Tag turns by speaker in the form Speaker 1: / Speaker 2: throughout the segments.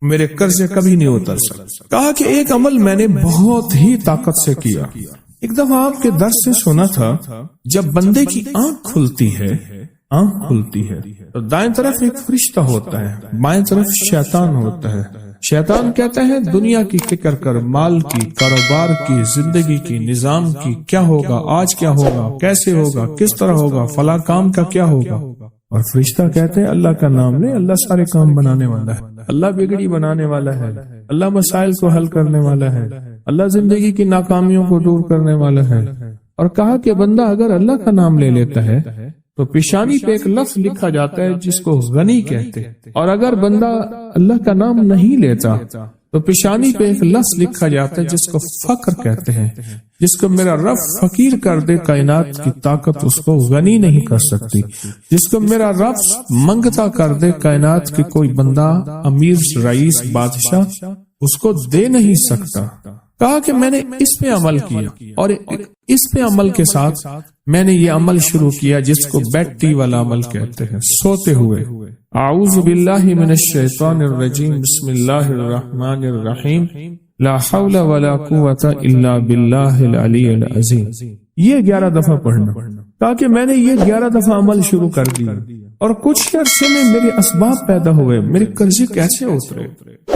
Speaker 1: میرے قرضے کبھی نہیں اتر سکتے۔ کہا کہ ایک عمل میں نے بہت ہی طاقت سے کیا۔ ایک دفعہ آپ کے درس سے سنا تھا جب بندے کی آنکھ کھلتی ہے تو دائیں طرف ایک فرشتہ ہوتا ہے، بائیں طرف شیطان ہوتا ہے۔ شیطان کہتا ہے دنیا کی فکر کر، مال کی، کاروبار کی، زندگی کی، نظام کی، کیا ہوگا، آج کیا ہوگا، کیسے ہوگا، کس طرح ہوگا، فلاں کام کا کیا ہوگا۔ اور فرشتہ کہتے ہیں اللہ کا نام لے، اللہ سارے کام بنانے والا ہے، اللہ بگڑی بنانے والا ہے، اللہ مسائل کو حل کرنے والا ہے، اللہ زندگی کی ناکامیوں کو دور کرنے والا ہے۔ اور کہا کہ بندہ اگر اللہ کا نام لے لیتا ہے تو پیشانی پہ ایک لفظ لکھا جاتا ہے جس کو غنی کہتے ہیں، اور اگر بندہ اللہ کا نام نہیں لیتا تو پیشانی پہ ایک لفظ لکھا جاتا ہے جس کو فقر کہتے ہیں، جس کو میرا رب فقیر کر دے کائنات کی طاقت اس کو غنی نہیں کر سکتی، جس کو میرا رب منگتا کر دے کائنات کی کوئی بندہ، امیر، رئیس، بادشاہ اس کو دے نہیں سکتا۔ کہا کہ میں نے اس پہ عمل کیا، اور اس پہ عمل کے ساتھ میں نے یہ عمل شروع کیا جس کو بیٹی والا عمل کہتے ہیں، سوتے ہوئے۔ اعوذ باللہ من الشیطان الرجیم، بسم اللہ الرحمن الرحیم، لا حول ولا قوت الا باللہ العلی العظیم، یہ 11 دفعہ پڑھنا۔ کہا کہ میں نے یہ 11 دفعہ عمل شروع کر دیا، اور کچھ عرصے میں میرے اسباب پیدا ہوئے، میرے قرضے کیسے اترے،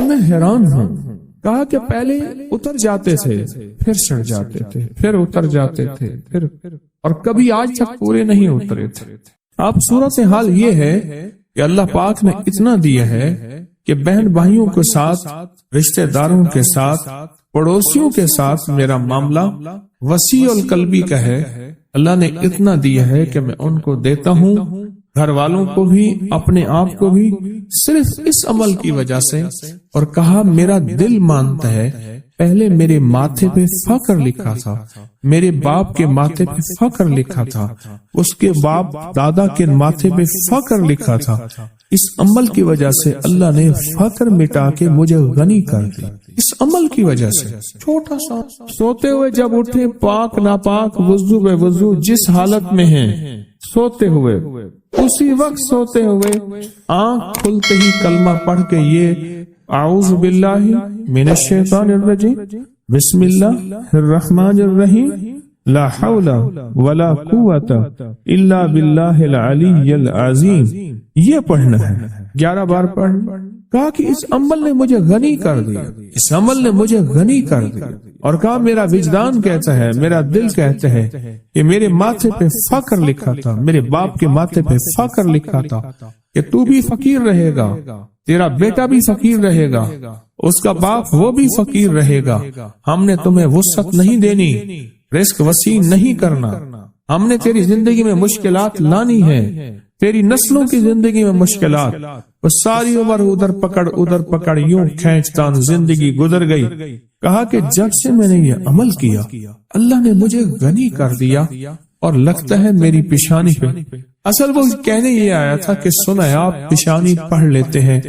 Speaker 1: میں حیران ہوں۔ کہا کہ پہلے اتر جاتے تھے، پھر چڑھ جاتے تھے، پھر اتر جاتے تھے، پھر اور کبھی آج تک پورے نہیں اترے تھے۔ اب صورتحال یہ ہے کہ اللہ پاک نے اتنا دیا ہے کہ بہن بھائیوں کے ساتھ، رشتہ داروں کے ساتھ، پڑوسیوں کے ساتھ میرا معاملہ وسیع القلبی کا ہے۔ اللہ نے اتنا دیا ہے کہ میں ان کو دیتا ہوں، گھر والوں کو بھی، اپنے آپ کو بھی، صرف اس عمل کی وجہ سے۔ اور کہا میرا دل مانتا ہے، پہلے میرے ماتھے پہ فقر لکھا تھا، میرے باپ کے ماتھے پہ فقر لکھا تھا، اس کے باپ دادا کے ماتھے پہ فقر لکھا تھا۔ اس عمل کی وجہ سے اللہ نے فقر مٹا کے مجھے غنی کر دیا، اس عمل کی وجہ سے۔ چھوٹا سا سوتے ہوئے جب اٹھے، پاک ناپاک، وضو بے وضو، جس حالت میں ہیں، سوتے ہوئے، اسی وقت سوتے ہوئے آنکھ کھلتے ہی کلمہ پڑھ کے یہ اعوذ باللہ من الشیطان الرجیم، بسم اللہ الرحمن الرحیم، لا حول ولا قوت الا باللہ العلی العظیم، یہ پڑھنا ہے 11 بار پڑھنا۔ کہا کہ اس عمل نے مجھے غنی کر دیا، اس عمل نے مجھے غنی کر دیا۔ اور کہا میرا وجدان کہتا ہے، میرا دل کہتا ہے کہ میرے ماتھے پہ فقر لکھا تھا، میرے باپ کے ماتھے پہ فقر لکھا تھا کہ تو بھی فقیر رہے گا، تیرا بیٹا بھی فقیر رہے گا، اس کا باپ وہ بھی فقیر رہے گا، ہم نے تمہیں وسعت نہیں دینی، رزق وسیع نہیں کرنا، ہم نے تیری زندگی میں مشکلات لانی ہے، تیری نسلوں کی زندگی میں مشکلات، وہ ساری عمر ادھر پکڑ یوں کھینچتان زندگی گزر گئی۔ کہا کہ جب سے میں نے یہ عمل کیا اللہ نے مجھے غنی کر دیا، اور لگتا ہے میری پیشانی پہ، اصل وہ کہنے یہ آیا تھا کہ سنا ہے آپ پیشانی پڑھ لیتے ہیں،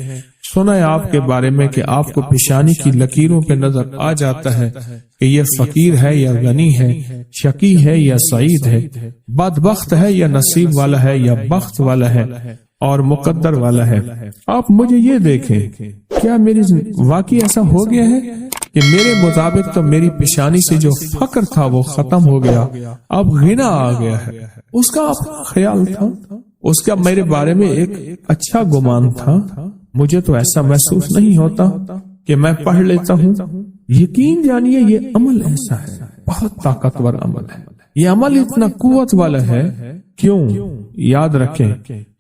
Speaker 1: سنا ہے آپ کے بارے میں کہ آپ کو پیشانی کی لکیروں پہ نظر آ جاتا ہے کہ یہ فقیر ہے یا غنی ہے، شقی ہے یا سعید ہے، بدبخت ہے یا نصیب والا ہے یا بخت والا ہے اور مقدر والا ہے۔ آپ مجھے یہ دیکھیں، کیا میری واقعی ایسا ہو گیا ہے کہ میرے مطابق تو میری پیشانی سے جو فقر تھا وہ ختم ہو گیا، اب غنا آ گیا ہے۔ اس کا اپنا خیال تھا، اس کا میرے بارے میں ایک اچھا گمان تھا، مجھے تو ایسا محسوس نہیں ہوتا کہ میں پڑھ لیتا ہوں۔ یقین جانیے یہ عمل ایسا ہے، بہت طاقتور عمل ہے، یہ عمل اتنا قوت والا ہے۔ کیوں؟ یاد رکھیں،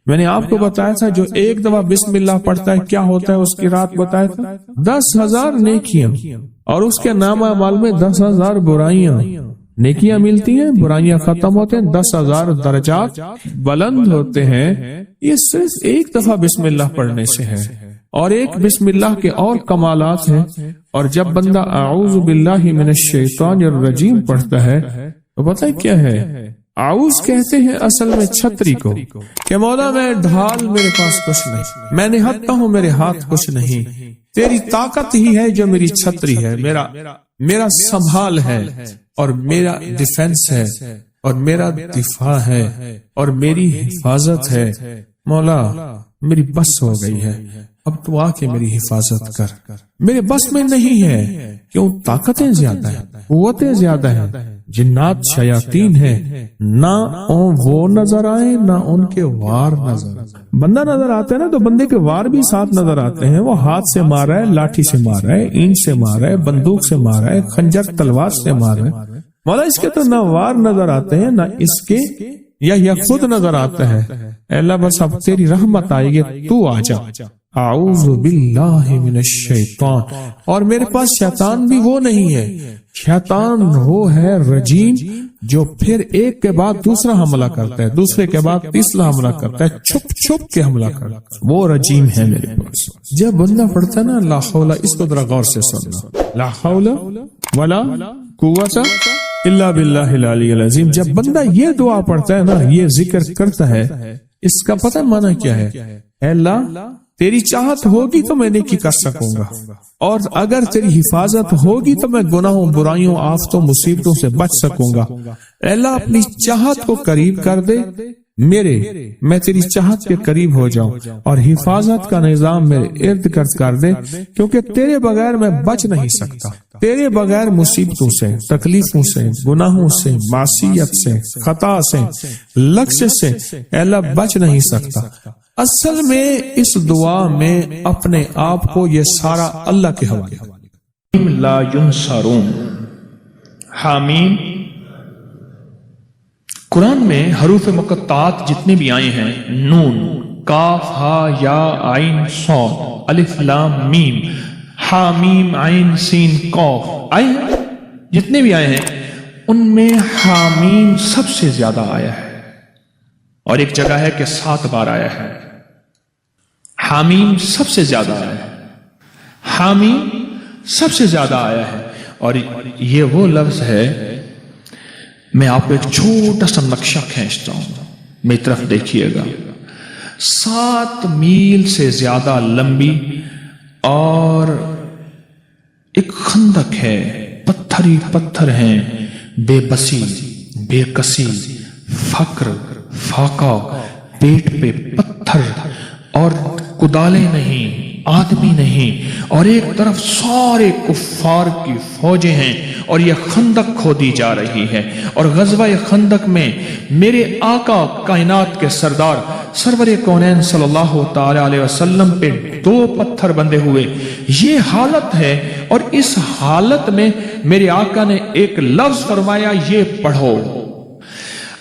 Speaker 1: میں نے آپ کو بتایا تھا جو ایک دفعہ بسم اللہ پڑھتا ہے کیا ہوتا ہے، اس کی رات بتایا تھا 10,000 نیکیاں، اور اس کے نامہ اعمال میں 10,000 برائیاں۔ نیکیاں ملتی ہیں، برائیاں ختم ہوتے ہیں، 10,000 درجات بلند ہوتے ہیں۔ یہ صرف ایک دفعہ بسم اللہ پڑھنے سے ہے، اور ایک بسم اللہ کے اور کمالات ہیں۔ اور جب بندہ اعوذ باللہ من الشیطان الرجیم پڑھتا ہے تو پتہ کیا ہے، اعوذ کہتے ہیں اصل میں چھتری کو، کہ مولا میں ڈھال، میرے پاس کچھ نہیں، میں نہتا ہوں، میرے ہاتھ کچھ نہیں، تیری طاقت ہی ہے جو میری چھتری ہے، میرا سنبھال ہے، اور میرا ڈیفنس ہے، اور میرا دفاع ہے، اور میری حفاظت ہے۔ مولا میری بس ہو گئی ہے، اب تو آ کے میری حفاظت کر، میرے بس میں نہیں ہے، کیوں طاقتیں زیادہ ہیں، قوتیں زیادہ ہیں، جنات شیاطین ہیں، نہ وہ نظر آئے نہ ان کے وار نظر آئے۔ بندہ نظر آتا ہے نا تو بندے کے وار بھی ساتھ نظر آتے ہیں، وہ ہاتھ سے مار رہا ہے، لاٹھی سے مار رہا ہے، اینٹ سے مار رہا ہے، بندوق سے مار رہا ہے، خنجر تلوار سے مار رہا ہے۔ مولا اس کے تو نہ وار نظر آتے ہیں نہ اس کے یا خود نظر آتا ہے۔ اے اللہ بس اب تیری رحمت آئے گی، تو آ جا۔ اعوذ باللہ من الشیطان، اور میرے پاس شیطان بھی وہ نہیں ہے، شیطان وہ ہے رجیم جو پھر ایک کے بعد دوسرا حملہ کرتا ہے، دوسرے کے بعد تیسرا حملہ کرتا ہے، چھپ چھپ کے حملہ کرتا ہے، وہ رجیم ہے میرے پاس۔ جب بندہ پڑھتا ہے نا لا حول، اس کو ذرا غور سے سننا، لا حول ولا قوت الا باللہ العلی العظیم، جب بندہ یہ دعا پڑھتا ہے نا، یہ ذکر کرتا ہے، اس کا پتہ معنی کیا ہے؟ اے اللہ تیری چاہت ہوگی تو میں نیکی کر سکوں گا، اور اگر تیری حفاظت ہوگی تو میں گناہوں، برائیوں، آفتوں، مصیبتوں سے بچ سکوں گا۔ اے اللہ اپنی چاہت کو قریب کر دے میرے، میں تیری چاہت کے قریب ہو جاؤں، اور حفاظت کا نظام میرے ارد گرد کر دے، کیونکہ تیرے بغیر میں بچ نہیں سکتا، تیرے بغیر مصیبتوں سے، تکلیفوں سے، گناہوں سے، معصیت سے، خطا سے، لغزش سے اے اللہ بچ نہیں سکتا۔ اصل میں اس دعا میں اپنے آپ کو یہ سارا اللہ کے حوالے، لا ینصرون، حامیم۔ قرآن میں حروف مقطعات جتنے بھی آئے ہیں، نون، کاف، ہا، یا، عین، صاد، الف، لام، میم، حامیم، عین، سین، قاف آئے ہیں، جتنے بھی آئے ہیں ان میں حامیم سب سے زیادہ آیا ہے، اور ایک جگہ ہے کہ 7 بار آیا ہے۔ حامیم سب سے زیادہ آیا ہے، حامیم سب سے زیادہ آیا ہے، اور یہ وہ لفظ ہے، میں آپ کو ایک چھوٹا سا نقشہ کھینچتا ہوں، میری طرف دیکھیے گا۔ 7 میل سے زیادہ لمبی اور ایک خندق ہے، پتھر ہی پتھر ہیں، بے بسی، بے کسی، فقر، فاقہ، پیٹ پہ پتھر، اور کدالیں نہیں، آدمی نہیں، اور ایک طرف سارے کفار کی فوجیں ہیں، اور یہ خندق کھودی جا رہی ہے، اور غزوہ خندق میں میرے آقا کائنات کے سردار سرور کونین صلی اللہ تعالی علیہ وسلم پہ 2 پتھر بندے ہوئے، یہ حالت ہے، اور اس حالت میں میرے آقا نے ایک لفظ فرمایا، یہ پڑھو۔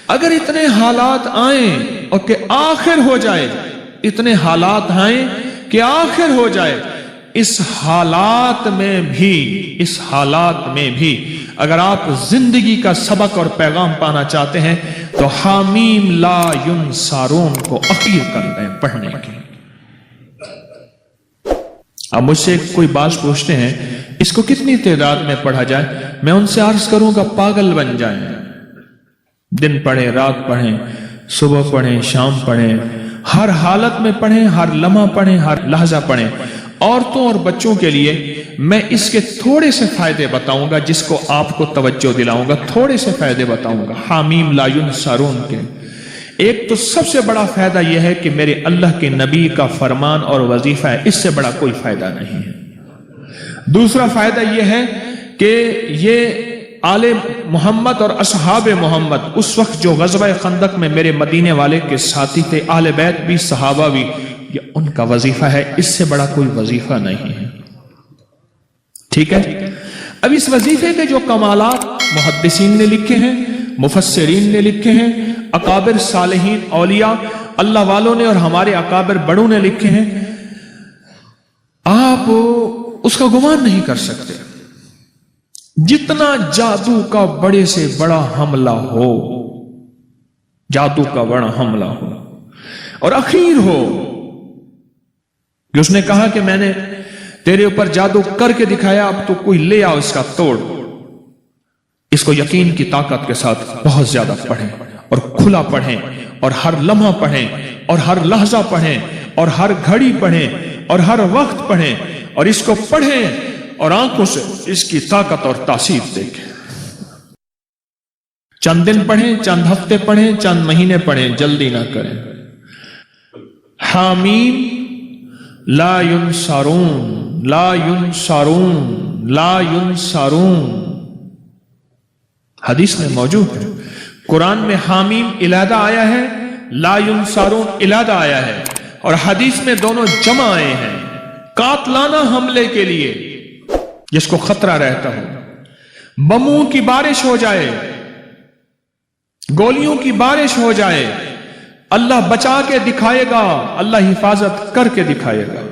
Speaker 1: اگر اتنے حالات آئیں اور کہ آخر ہو جائے، اتنے حالات آئیں کہ آخر ہو جائے، اس حالات میں بھی اگر آپ زندگی کا سبق اور پیغام پانا چاہتے ہیں تو حامیم لا ینصرون کو اخیر کر دیں پڑھنے کی۔ اب مجھ سے کوئی بات پوچھتے ہیں اس کو کتنی تعداد میں پڑھا جائے، میں ان سے عرض کروں گا پاگل بن جائیں، دن پڑھیں، رات پڑھیں، صبح پڑھیں، شام پڑھیں، ہر حالت میں پڑھیں، ہر لمحہ پڑھیں، ہر لحظہ پڑھیں۔ عورتوں اور بچوں کے لیے میں اس کے تھوڑے سے فائدے بتاؤں گا، جس کو آپ کو توجہ دلاؤں گا، تھوڑے سے فائدے بتاؤں گا حامیم لا ینصرون کے۔ ایک تو سب سے بڑا فائدہ یہ ہے کہ میرے اللہ کے نبی کا فرمان اور وظیفہ ہے، اس سے بڑا کوئی فائدہ نہیں ہے۔ دوسرا فائدہ یہ ہے کہ یہ آل محمد اور اصحاب محمد اس وقت جو غزوہ خندق میں میرے مدینے والے کے ساتھی تھے، اہل بیت بھی، صحابہ بھی، یہ ان کا وظیفہ ہے، اس سے بڑا کوئی وظیفہ نہیں ہے۔ ٹھیک ہے، اب اس وظیفے کے جو کمالات محدثین نے لکھے ہیں، مفسرین نے لکھے ہیں، اکابر صالحین اولیاء اللہ والوں نے اور ہمارے اکابر بڑوں نے لکھے ہیں، آپ اس کا گمان نہیں کر سکتے۔ جتنا جادو کا بڑے سے بڑا حملہ ہو، جادو کا بڑا حملہ ہو اور اخیر ہو کہ اس نے کہا کہ میں نے تیرے اوپر جادو کر کے دکھایا، اب تو کوئی لے آؤ اس کا توڑ، اس کو یقین کی طاقت کے ساتھ بہت زیادہ پڑھیں اور کھلا پڑھیں اور ہر لمحہ پڑھیں اور ہر لحظہ پڑھیں اور ہر گھڑی پڑھیں اور ہر وقت پڑھیں، اور اس کو پڑھیں اور آنکھوں سے اس کی طاقت اور تاثیر دیکھیں۔ چند دن پڑھیں، چند ہفتے پڑھیں، چند مہینے پڑھیں، جلدی نہ کریں۔ حامیم لا ینصرون لا ینصرون لا ینصرون، حدیث میں موجود ہے۔ قرآن میں حامیم علیحدہ آیا ہے، لا ینصرون علیحدہ آیا ہے، اور حدیث میں دونوں جمع آئے ہیں قاتلانہ حملے کے لیے جس کو خطرہ رہتا ہو، بموں کی بارش ہو جائے، گولیوں کی بارش ہو جائے، اللہ بچا کے دکھائے گا، اللہ حفاظت کر کے دکھائے گا۔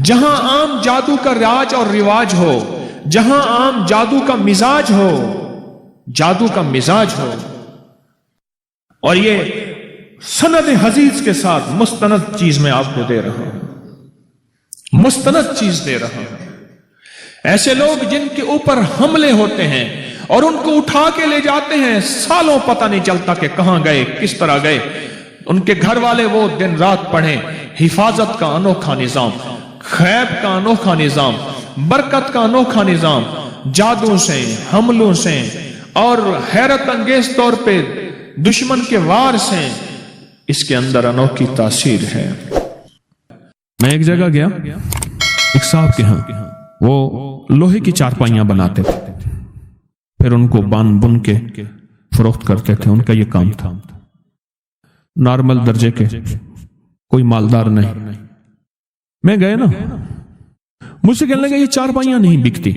Speaker 1: جہاں عام جادو کا راج اور رواج ہو، جہاں عام جادو کا مزاج ہو، جادو کا مزاج ہو، اور یہ سند حدیث کے ساتھ مستند چیز میں آپ کو دے رہا ہوں، مستند چیز دے رہا ہوں۔ ایسے لوگ جن کے اوپر حملے ہوتے ہیں اور ان کو اٹھا کے لے جاتے ہیں، سالوں پتہ نہیں چلتا کہ کہاں گئے، کس طرح گئے، ان کے گھر والے وہ دن رات پڑھیں۔ حفاظت کا انوکھا نظام، خیب کا انوکھا نظام، برکت کا انوکھا نظام، جادو سے، حملوں سے اور حیرت انگیز طور پہ دشمن کے وار سے، اس کے اندر انوکھی تاثیر ہے۔ میں ایک جگہ گیا، ایک صاحب کے ہاں، وہ لوہے کی چارپائیاں بناتے تھے، پھر ان کو بن کے فروخت کرتے تھے، ان کا یہ کام تھا۔ نارمل درجے کے، کوئی مالدار نہیں۔ میں گئے نا، مجھ سے کہنے لگا یہ چارپائیاں نہیں بکتی۔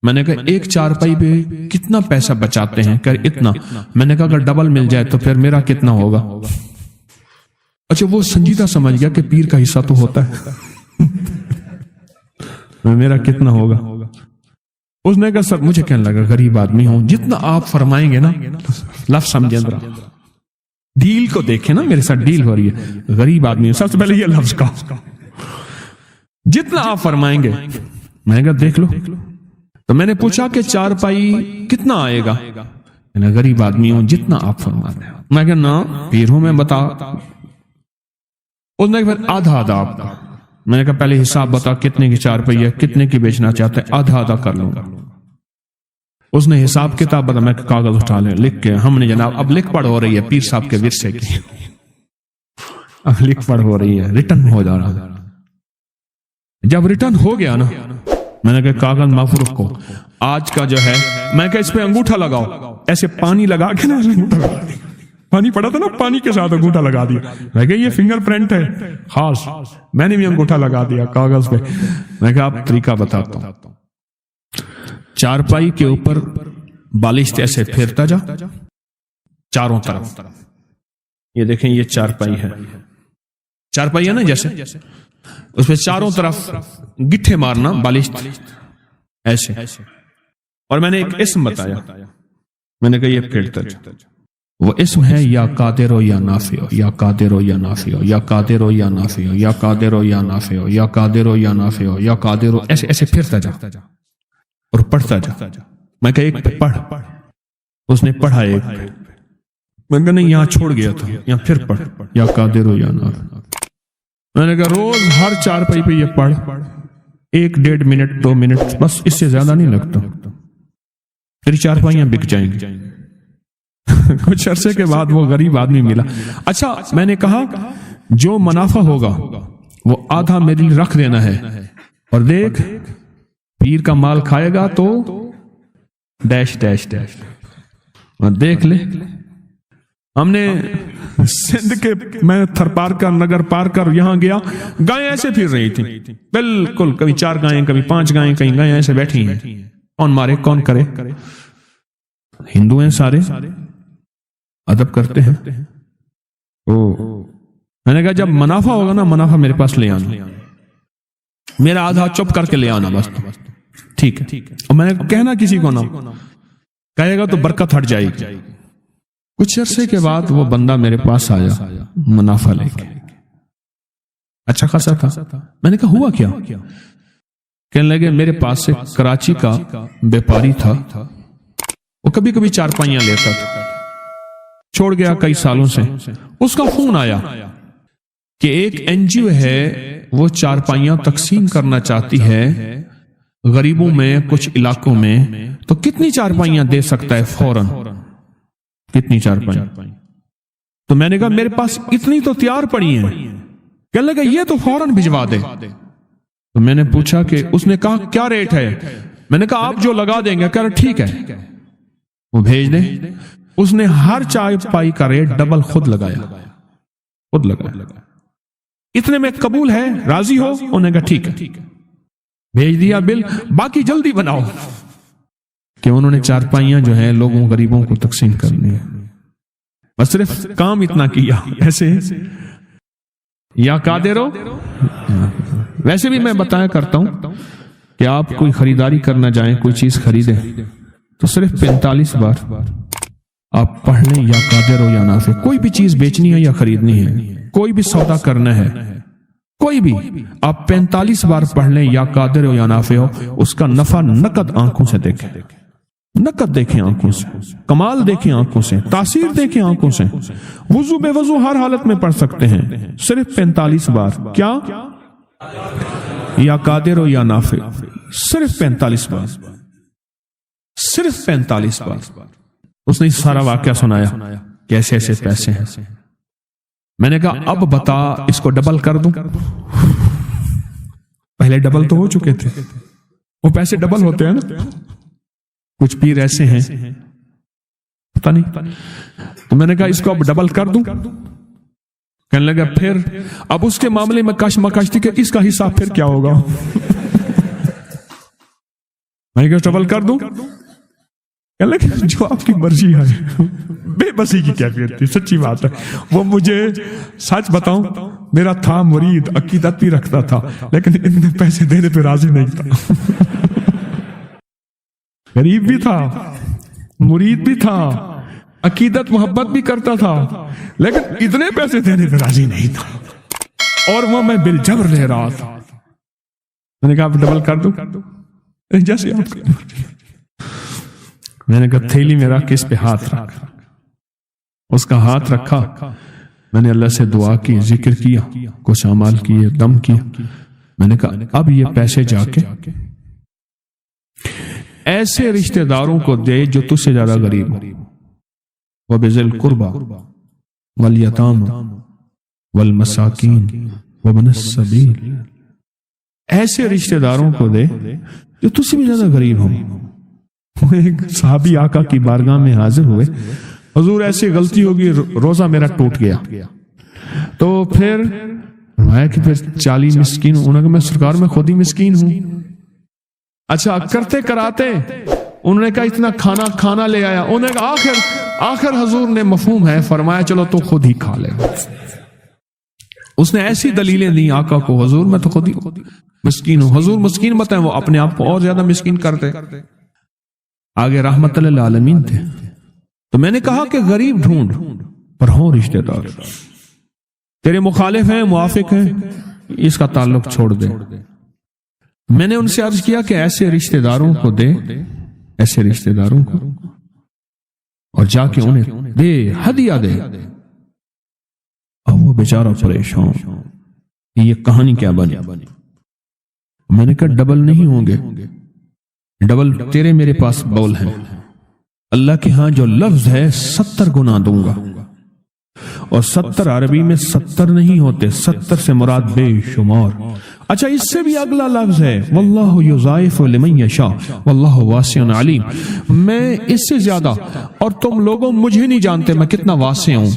Speaker 1: میں نے کہا ایک چارپائی پہ کتنا پیسہ بچاتے ہیں؟ کہ اتنا۔ میں نے کہا اگر ڈبل مل جائے تو پھر میرا کتنا ہوگا؟ اچھا، وہ سنجیدہ سمجھ گیا کہ پیر کا حصہ تو ہوتا ہے، میرا کتنا ہوگا؟ اس نے کہا سر، مجھے کہنے لگا غریب آدمی ہوں، جتنا آپ فرمائیں گے نا، لفظ سمجھیں ذرا، ڈیل کو دیکھیں نا، میرے ساتھ ڈیل ہو رہی ہے، غریب آدمی ہوں، سب سے پہلے یہ لفظ کا جتنا آپ فرمائیں گے۔ میں نے کہا دیکھ لو۔ تو میں نے پوچھا کہ چارپائی کتنا آئے گا؟ میں نے غریب آدمی ہوں، جتنا آپ فرما رہے ہیں۔ میں کہا نا پیر ہوں میں، بتا۔ اس نے پھر آدھا آدھا آپ کا۔ میں نے کہا پہلے حساب بتا کتنے کی چارپائی ہے، کتنے کی بیچنا چاہتے ہیں، آدھا آدھا کر لوں گا۔ اس نے حساب کتاب بتا، میں کاغذ اٹھا لیں، لکھ کے ہم نے جناب اب لکھ پڑھ ہو رہی ہے پیر صاحب کے ورثے کی، اب لکھ پڑھ ہو رہی ہے، ریٹرن ہو جا رہا۔ جب ریٹرن ہو گیا نا، میں نے کہا کاغذ معاف رکھو، آج کا جو ہے، میں کہا اس پہ انگوٹھا لگاؤ، ایسے پانی لگا کے نا، انگوٹھا لگا دیا، پانی پڑا تھا نا، پانی کے ساتھ انگوٹھا لگا دیا۔ میں کہا یہ فنگر پرنٹ ہے خاص، میں نے بھی انگوٹھا لگا دیا کاغذ پہ۔ میں کہا آپ طریقہ بتاتا ہوں، چارپائی کے اوپر بالشت ایسے پھیرتا جا چاروں طرف، یہ دیکھیں یہ چارپائی ہے، چارپائی ہے نا جیسے، اس پہ چاروں طرف گٹھے مارنا بالشت ایسے، اور میں نے ایک اسم بتایا، میں نے کہا یہ پھیرتا جا، وہ اسم ہے یا قادر ہو یا نافع ہو، یا قادر ہو یا نافع ہو، یا قادر ہو یا نافع ہو، یا قادر ہو یا نافع ہو، یا قادر ہو یا نافع ہو، یا قادر ہو، ایسے ایسے پھرتا جا اور پڑھتا جا۔ میں کہا ایک پہ پڑھ، اس نے پڑھا ایک پہ، میں کہا نہیں یہاں چھوڑ گیا تھا، یہاں پھر پڑھ، یا قادر ہو یا نافع۔ میں نے کہا روز ہر چارپائی پہ یہ پڑھ، 1-1.5 منٹ 2 منٹ، بس اس سے زیادہ نہیں لگتا، پھر چارپائیاں بک جائیں گی۔ کچھ عرصے کے بعد وہ غریب آدمی ملا۔ اچھا، میں نے کہا جو منافع ہوگا وہ آدھا میرے لیے رکھ دینا ہے، اور دیکھ پیر کا مال کھائے گا تو ڈیش ڈیش ڈیش، اور دیکھ لے۔ ہم نے سندھ کے، میں تھر پار کر نگر پار کر یہاں گیا، گائیں ایسے پھر رہی تھی بالکل، کبھی 4 گائیں کبھی 5 گائیں، کہیں گائیں ایسے بیٹھی ہیں، کون مارے کون کرے؟ ہندو ہیں سارے، ادب کرتے ہیں۔ میں نے کہا جب منافع ہوگا نا، منافع میرے پاس لے آنا، میرا آدھا چپ کر کے لے آنا، بس ٹھیک ہے۔ اور میں نے کہنا کسی کو نہ، کہے گا تو برکت ہٹ جائے گی۔ کچھ عرصے کے بعد وہ بندہ میرے پاس آیا منافع لے کے، اچھا خاصا تھا۔ میں نے کہا ہوا کیا؟ کہنے لگے میرے پاس سے کراچی کا بیپاری تھا، وہ کبھی کبھی چارپائیاں لیتا تھا، چھوڑ گیا کئی سالوں سے۔ اس کا فون آیا کہ ایک NGO ہے، وہ چارپائیاں تقسیم کرنا چاہتی ہے غریبوں میں کچھ علاقوں میں، تو کتنی چارپائیاں دے سکتا ہے فوراً؟ کتنی چارپائیاں؟ تو میں نے کہا میرے پاس اتنی تو تیار پڑی ہیں، کہنے لگا یہ تو فوراً بھجوا دے. تو میں نے پوچھا کہ اس نے کہا کیا ریٹ ہے؟ میں نے کہا آپ جو لگا دیں گے. کہہ رہا ٹھیک ہے وہ بھیج دیں. اس نے ہر چائے پائی کا ریٹ ڈبل خود لگایا. اتنے میں قبول ہے، راضی ہو؟ انہوں نے کہا ٹھیک ہے. بھیج دیا بل. باقی جلدی بناؤ کہ انہوں نے چارپائیاں جو ہیں لوگوں غریبوں کو تقسیم کرنی ہے. بس صرف کام اتنا کیا. ایسے یا قادر ہو. ویسے بھی میں بتایا کرتا ہوں کہ آپ کوئی خریداری کرنا جائیں، کوئی چیز خریدیں تو صرف 45 بار آپ پڑھ لیں یا قادر ہو یا نافع. کوئی بھی چیز بیچنی ہے یا خریدنی ہے، کوئی بھی سودا کرنا ہے، کوئی بھی، آپ 45 بار پڑھ لیں یا قادر ہو یا نافع ہو. اس کا نفع نقد آنکھوں سے دیکھیں، نقد دیکھیں آنکھوں سے، کمال دیکھیں آنکھوں سے، تاثیر دیکھیں آنکھوں سے. وضو بے وضو ہر حالت میں پڑھ سکتے ہیں صرف 45 بار. کیا؟ یا قادر ہو یا نافع. صرف 45 بار، صرف 45 بار. اس نے سارا واقعہ سنایا کہ ایسے ایسے پیسے ہیں. میں نے کہا اب بتا اس کو ڈبل کر دوں. پہلے ڈبل تو ہو چکے تھے، وہ پیسے ڈبل ہوتے ہیں نا. کچھ پیر ایسے ہیں پتہ نہیں. تو میں نے کہا اس کو اب ڈبل کر دوں. کہنے لگا پھر اب اس کے معاملے میں کش مکش تھی کہ اس کا حساب پھر کیا ہوگا. میں نے کہا ڈبل کر دوں. کہنے لگا جو آپ کی مرضی ہے. بے بسی کی کیفیت تھی، سچی بات ہے. وہ مجھے سچ بتاؤں میرا تھا مرید، عقیدت بھی رکھتا تھا، لیکن اتنے پیسے دینے پہ راضی نہیں تھا. غریب بھی تھا، مرید بھی تھا، عقیدت محبت بھی کرتا تھا، لیکن اتنے پیسے دینے پہ راضی نہیں تھا. اور وہ میں بالجبر لے رہا تھا. میں نے کہا آپ ڈبل کر دوں. جیسے آپ میں نے کہا تھیلی میں رکھ اس پہ ہاتھ رکھ. اس کا ہاتھ رکھا. میں نے اللہ سے دعا کی، ذکر کیا، کچھ اعمال کیے، دم کیا. میں نے کہا اب یہ پیسے جا کے ایسے رشتہ داروں کو دے جو تجھ سے زیادہ غریب ہو. وَبِذِي الْقُرْبَى وَالْيَتَامَى وَالْمَسَاكِينِ وَابْنِ السَّبِيلِ. ایسے رشتہ داروں کو دے جو تجھ سے بھی زیادہ غریب ہو. ایک صحابی آقا کی بارگاہ میں حاضر ہوئے. حضور ایسی غلطی ہوگی، روزہ میرا ٹوٹ گیا. تو پھر فرمایا کہ پھر 40 مسکین. انہوں نے کہا میں سرکار میں خود ہی مسکین ہوں. اچھا کرتے کراتے انہوں نے کہا اتنا کھانا لے آیا. انہوں نے کہا آخر حضور نے مفہوم ہے، فرمایا چلو تو خود ہی کھا لے. اس نے ایسی دلیلیں دی آقا کو، حضور میں تو خود ہی مسکین ہوں. حضور مسکین بتائیں، وہ اپنے آپ کو اور زیادہ مسکین کرتے. آگے رحمت للعالمین تھے. تو میں نے کہا کہ غریب ڈھونڈ پر ہوں رشتہ دار. تیرے مخالف ہیں، موافق ہیں، اس کا تعلق چھوڑ دے. میں نے ان سے عرض کیا کہ ایسے رشتہ داروں کو دے، ایسے رشتہ داروں کو، اور جا کے انہیں دے، ہدیہ دے. اور وہ بیچارہ پریشان، یہ کہانی کیا بنی. میں نے کہا ڈبل نہیں ہوں گے، ڈبل تیرے میرے پاس بول ہیں. اللہ کے ہاں جو لفظ ہے 70 گنا دوں گا. اور 70 عربی میں 70 نہیں ہوتے، 70 سے مراد بے شمار. اچھا اس سے بھی اگلا لفظ ہے واللہ یضاعف لمن یشاء واللہ واسع علیم. میں اس سے زیادہ، اور تم لوگوں مجھے نہیں جانتے میں کتنا واسع ہوں،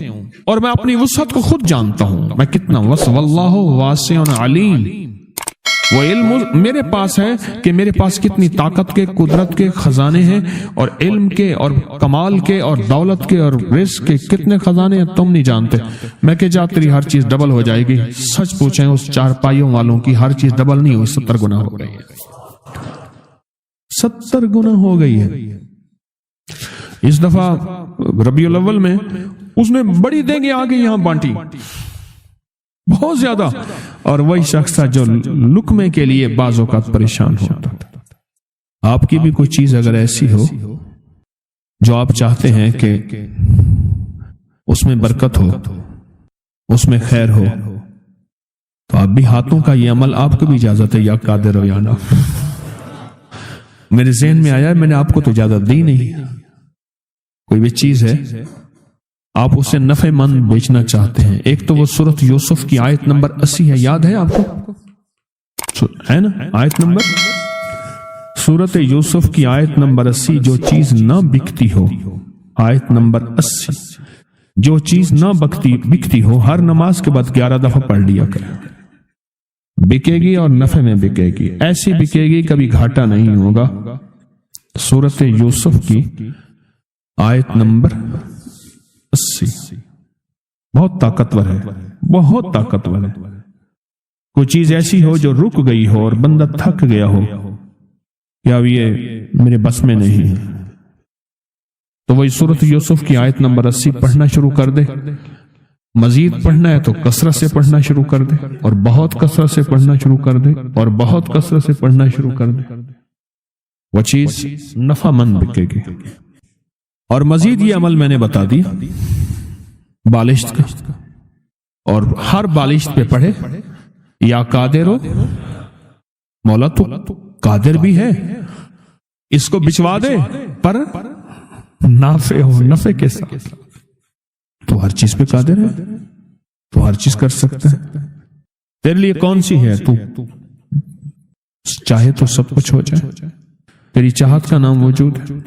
Speaker 1: اور میں اپنی وسعت کو خود جانتا ہوں میں کتنا وسع. واللہ واسع علیم. وہ علم میرے پاس ہے کہ میرے پاس کتنی طاقت کے، قدرت کے خزانے ہیں، اور علم کے اور کمال کے اور دولت کے اور رزق کے کتنے خزانے ہیں تم نہیں جانتے. میں کہ جا تیری ہر چیز ڈبل ہو جائے گی. سچ پوچھیں اس چارپائیوں والوں کی ہر چیز ڈبل نہیں ہوئی، 70 گنا ہو رہی ہے. 70 گنا ہو گئی ہے. اس دفعہ ربیع الاول میں اس نے بڑی دینگیں آگے یہاں بانٹی، بہت زیادہ. اور وہی شخص تھا جو لقمے کے لیے بعض اوقات پریشان ہوتا تھا. آپ کی بھی کوئی چیز اگر ایسی ہو جو آپ چاہتے ہیں کہ اس میں برکت ہو، اس میں خیر ہو، تو آپ بھی ہاتھوں کا یہ عمل، آپ کو بھی اجازت ہے یا قادر ہو یا نہ. میرے ذہن میں آیا، میں نے آپ کو تو اجازت دی نہیں. کوئی بھی چیز ہے
Speaker 2: آپ اسے نفع مند بیچنا چاہتے ہیں. ایک تو وہ سورۃ یوسف کی آیت نمبر 80 ہے، یاد ہے آپ کو؟ ہے نا آیت نمبر؟ سورۃ یوسف کی آیت نمبر 80، جو چیز نہ بکتی ہو، آیت نمبر 80، جو چیز نہ بکتی ہو ہر نماز کے بعد 11 دفعہ پڑھ لیا کرے. بکے گی اور نفع میں بکے گی، ایسی بکے گی کبھی گھاٹا نہیں ہوگا. سورۃ یوسف کی آیت نمبر 80 بہت طاقتور ہے، بہت طاقتور ہے. کوئی چیز ایسی ہو جو رک گئی ہو اور بندہ تھک گیا ہو کہ اب یہ میرے بس میں نہیں ہے، تو وہی سورۃ یوسف کی آیت نمبر 80 پڑھنا شروع کر دے. مزید پڑھنا ہے تو کثرت سے پڑھنا شروع کر دے، اور بہت کثرت سے پڑھنا شروع کر دے، اور بہت کثرت سے پڑھنا شروع کر دے. وہ چیز نفع مند بکے گی. اور مزید یہ عمل میں نے بتا دیا بالشت کا، اور ہر بالشت پہ پڑھے یا قادر ہو، مولا تو قادر بھی ہے، اس کو بچوا دے، پر نافع ہو، نفع کے ساتھ. تو ہر چیز پہ قادر ہے، تو ہر چیز کر سکتا ہے. تیرے لیے کون سی ہے؟ تو چاہے تو سب کچھ ہو جائے، تیری چاہت کا نام وجود ہے.